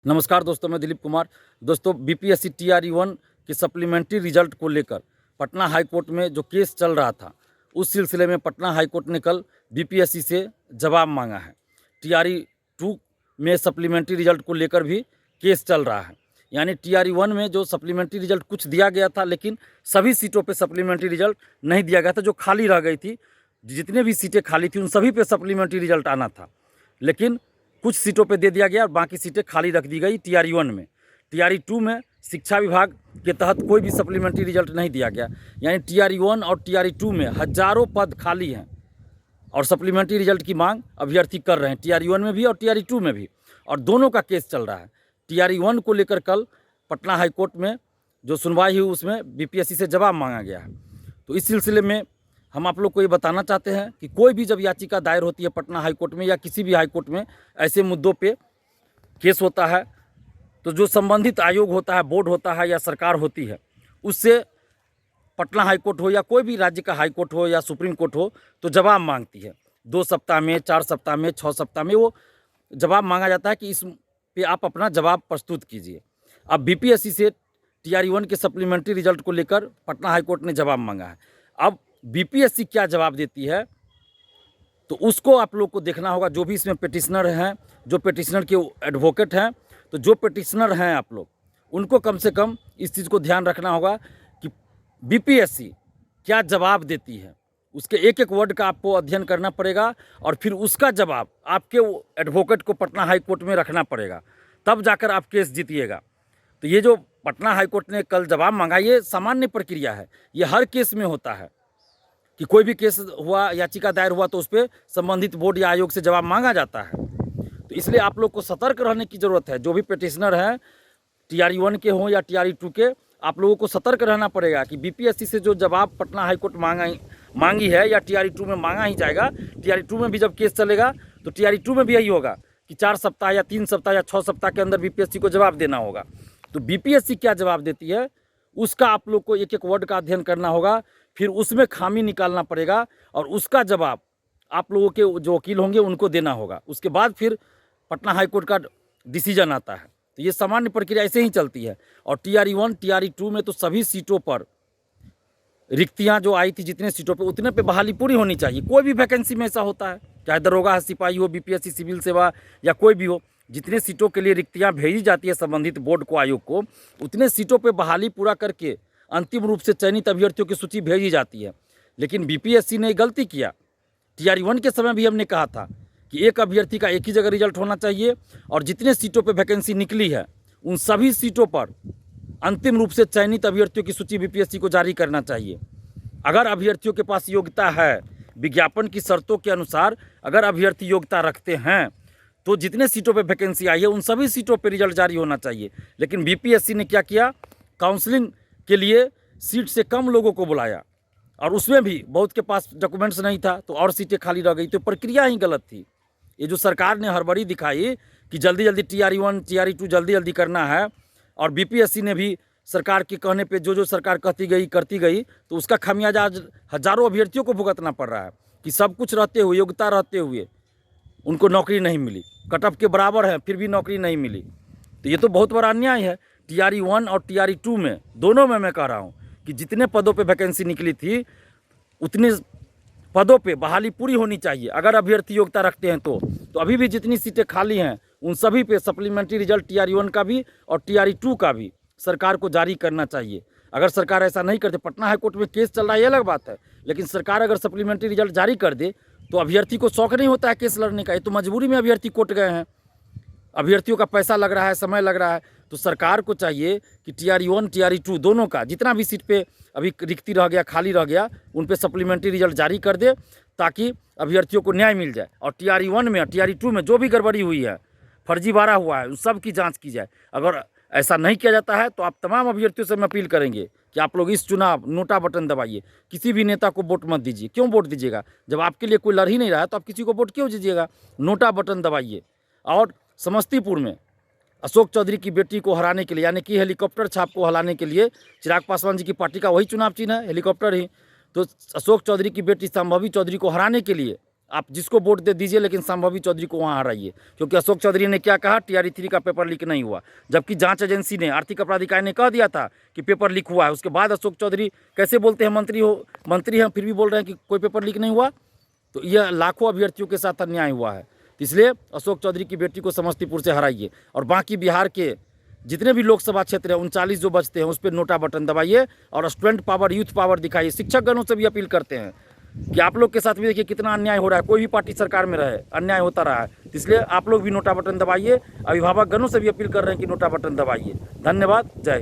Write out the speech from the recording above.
नमस्कार दोस्तों, मैं दिलीप कुमार। दोस्तों, बीपीएससी टीआरई-1 के सप्लीमेंट्री रिजल्ट को लेकर पटना हाई कोर्ट में जो केस चल रहा था, उस सिलसिले में पटना हाई कोर्ट ने कल बीपीएससी से जवाब मांगा है। टीआरई-2 में सप्लीमेंट्री रिजल्ट को लेकर भी केस चल रहा है। यानी टीआरई-1 में जो सप्लीमेंट्री रिजल्ट कुछ दिया गया था, लेकिन सभी सीटों पे सप्लीमेंट्री रिजल्ट नहीं दिया गया था। जो खाली रह गई थी, जितने भी सीटें खाली थी, उन सभी पे सप्लीमेंट्री रिजल्ट आना था, लेकिन कुछ सीटों पे दे दिया गया और बाकी सीटें खाली रख दी गई टीआरई-1 में। टीआरई-2 में शिक्षा विभाग के तहत कोई भी सप्लीमेंट्री रिजल्ट नहीं दिया गया। यानी टीआरई-1 और टीआरई-2 में हजारों पद खाली हैं और सप्लीमेंट्री रिजल्ट की मांग अभ्यर्थी कर रहे हैं, टीआरई-1 में भी और टीआरई-2 में भी, और दोनों का केस चल रहा है। टीआरई-1 को लेकर कल पटना हाई कोर्ट में जो सुनवाई हुई, उसमें बीपीएससी से जवाब मांगा गया है। तो इस सिलसिले में हम आप लोग को ये बताना चाहते हैं कि कोई भी जब याचिका दायर होती है पटना हाई कोर्ट में या किसी भी हाई कोर्ट में, ऐसे मुद्दों पे केस होता है, तो जो संबंधित आयोग होता है, बोर्ड होता है या सरकार होती है, उससे पटना हाई कोर्ट हो या कोई भी राज्य का हाई कोर्ट हो या सुप्रीम कोर्ट हो, तो जवाब मांगती है। 2 सप्ताह में, 4 सप्ताह में, 6 सप्ताह में वो जवाब मांगा जाता है कि इस पे आप अपना जवाब प्रस्तुत कीजिए। अब बीपीएससी से टीआरई-1 के सप्लीमेंट्री रिजल्ट को लेकर पटना हाई कोर्ट ने जवाब मांगा है। अब बीपीएससी क्या जवाब देती है, तो उसको आप लोग को देखना होगा। जो भी इसमें पिटिशनर हैं, जो पिटिशनर के एडवोकेट हैं, तो जो पिटिशनर हैं आप लोग, उनको कम से कम इस चीज़ को ध्यान रखना होगा कि बीपीएससी क्या जवाब देती है। उसके एक एक वर्ड का आपको अध्ययन करना पड़ेगा और फिर उसका जवाब आपके एडवोकेट को पटना हाई कोर्ट में रखना पड़ेगा, तब जाकर आप केस जीतिएगा। तो ये जो पटना हाई कोर्ट ने कल जवाब मांगा, ये सामान्य प्रक्रिया है, ये हर केस में होता है कि कोई भी केस हुआ, याचिका दायर हुआ, तो उस पर संबंधित बोर्ड या आयोग से जवाब मांगा जाता है। तो इसलिए आप लोग को सतर्क रहने की ज़रूरत है। जो भी पिटिशनर हैं, टीआरई-1 के हों या टीआरई-2 के, आप लोगों को सतर्क रहना पड़ेगा कि बीपीएससी से जो जवाब पटना हाई कोर्ट मांगी है या टीआरई-2 में मांगा ही जाएगा। टीआरई-2 में भी जब केस चलेगा तो टीआरई-2 में भी यही होगा कि 4 सप्ताह या 3 सप्ताह या 6 सप्ताह के अंदर बीपीएससी को जवाब देना होगा। तो बीपीएससी क्या जवाब देती है, उसका आप लोग को एक एक वर्ड का अध्ययन करना होगा, फिर उसमें खामी निकालना पड़ेगा और उसका जवाब आप लोगों के जो वकील होंगे उनको देना होगा। उसके बाद फिर पटना हाई कोर्ट का डिसीजन आता है। तो ये सामान्य प्रक्रिया ऐसे ही चलती है। और टीआरई-1 टीआरई-2 में तो सभी सीटों पर रिक्तियां जो आई थी, जितने सीटों पे, उतने पे बहाली पूरी होनी चाहिए। कोई भी वैकेंसी में ऐसा होता है, चाहे दरोगा सिपाही हो, बीपीएससी सिविल सेवा या कोई भी हो, जितने सीटों के लिए रिक्तियां भेजी जाती है संबंधित बोर्ड को, आयोग को, उतने सीटों पे बहाली पूरा करके अंतिम रूप से चयनित अभ्यर्थियों की सूची भेजी जाती है। लेकिन बीपीएससी ने गलती किया। टीआरई-1 के समय भी हमने कहा था कि एक अभ्यर्थी का एक ही जगह रिजल्ट होना चाहिए और जितने सीटों पे वैकेंसी निकली है, उन सभी सीटों पर अंतिम रूप से चयनित अभ्यर्थियों की सूची बीपीएससी को जारी करना चाहिए। अगर अभ्यर्थियों के पास योग्यता है, विज्ञापन की शर्तों के अनुसार अगर अभ्यर्थी योग्यता रखते हैं, तो जितने सीटों पे वैकेंसी आई है, उन सभी सीटों पे रिजल्ट जारी होना चाहिए। लेकिन बीपीएससी ने क्या किया, काउंसलिंग के लिए सीट से कम लोगों को बुलाया और उसमें भी बहुत के पास डॉक्यूमेंट्स नहीं था, तो और सीटें खाली रह गई। तो प्रक्रिया ही गलत थी। ये जो सरकार ने हड़बड़ी दिखाई कि जल्दी जल्दी टीआरई-1 टीआरई-2 जल्दी जल्दी करना है, और बीपीएससी ने भी सरकार के कहने पे जो सरकार करती गई, तो उसका खामियाजा आज हजारों अभ्यर्थियों को भुगतना पड़ रहा है कि सब कुछ रहते हुए, योग्यता रहते हुए उनको नौकरी नहीं मिली। कट ऑफ के बराबर है, फिर भी नौकरी नहीं मिली। तो ये तो बहुत बड़ा अन्याय है। टीआरई-1 और टीआरई-2 में, दोनों में मैं कह रहा हूँ कि जितने पदों पे वैकेंसी निकली थी, उतने पदों पे बहाली पूरी होनी चाहिए अगर अभ्यर्थी योग्यता रखते हैं। तो अभी भी जितनी सीटें खाली हैं, उन सभी पे सप्लीमेंट्री रिजल्ट टीआरई-1 का भी और टीआरई-2 का भी सरकार को जारी करना चाहिए। अगर सरकार ऐसा नहीं करते, पटना हाई कोर्ट में केस चल रहा है, ये अलग बात है, लेकिन सरकार अगर सप्लीमेंट्री रिजल्ट जारी कर दे तो अभ्यर्थी को शौक नहीं होता है केस लड़ने का। ये तो मजबूरी में अभ्यर्थी कोर्ट गए हैं, अभ्यर्थियों का पैसा लग रहा है, समय लग रहा है। तो सरकार को चाहिए कि टीआरई-1 टीआरई-2 दोनों का जितना भी सीट पे अभी रिक्ति रह गया, खाली रह गया, उन पे सप्लीमेंट्री रिजल्ट जारी कर दे, ताकि अभ्यर्थियों को न्याय मिल जाए। और टीआरई-1 में, टीआरई-2 में जो भी गड़बड़ी हुई है, फर्जीवाड़ा हुआ है, उस सब की जाँच की जाए। अगर ऐसा नहीं किया जाता है तो आप तमाम अभ्यर्थियों से हम अपील करेंगे कि आप लोग इस चुनाव नोटा बटन दबाइए, किसी भी नेता को वोट मत दीजिए। क्यों वोट दीजिएगा? जब आपके लिए कोई लड़ ही नहीं रहा है तो आप किसी को वोट क्यों दीजिएगा? नोटा बटन दबाइए। और समस्तीपुर में अशोक चौधरी की बेटी को हराने के लिए, यानी कि हेलीकॉप्टर छाप को हराने के लिए, चिराग पासवान जी की पार्टी का वही चुनाव चिन्ह है, हेलीकॉप्टर ही। तो अशोक चौधरी की बेटी संभवी चौधरी को हराने के लिए आप जिसको वोट दे दीजिए, लेकिन संभवी चौधरी को वहाँ हराइए, क्योंकि अशोक चौधरी ने क्या कहा, TRE 3 का पेपर लीक नहीं हुआ, जबकि जांच एजेंसी ने, आर्थिक अपराध इकाई ने कह दिया था कि पेपर लीक हुआ है। उसके बाद अशोक चौधरी कैसे बोलते हैं, मंत्री हैं फिर भी बोल रहे हैं कि कोई पेपर लीक नहीं हुआ। तो यह लाखों अभ्यर्थियों के साथ अन्याय हुआ है। तो इसलिए अशोक चौधरी की बेटी को समस्तीपुर से हराइए, और बाकी बिहार के जितने भी लोकसभा क्षेत्र हैं 39 जो बचते हैं उस पर नोटा बटन दबाइए और स्टूडेंट पावर, यूथ पावर दिखाइए। शिक्षकगणों से भी अपील करते हैं कि आप लोग के साथ भी देखिए कितना अन्याय हो रहा है, कोई भी पार्टी सरकार में रहे अन्याय होता रहा है। इसलिए आप लोग भी नोटा बटन दबाइए। अभिभावक गणों से भी अपील कर रहे हैं कि नोटा बटन दबाइए। धन्यवाद। जय हिंद।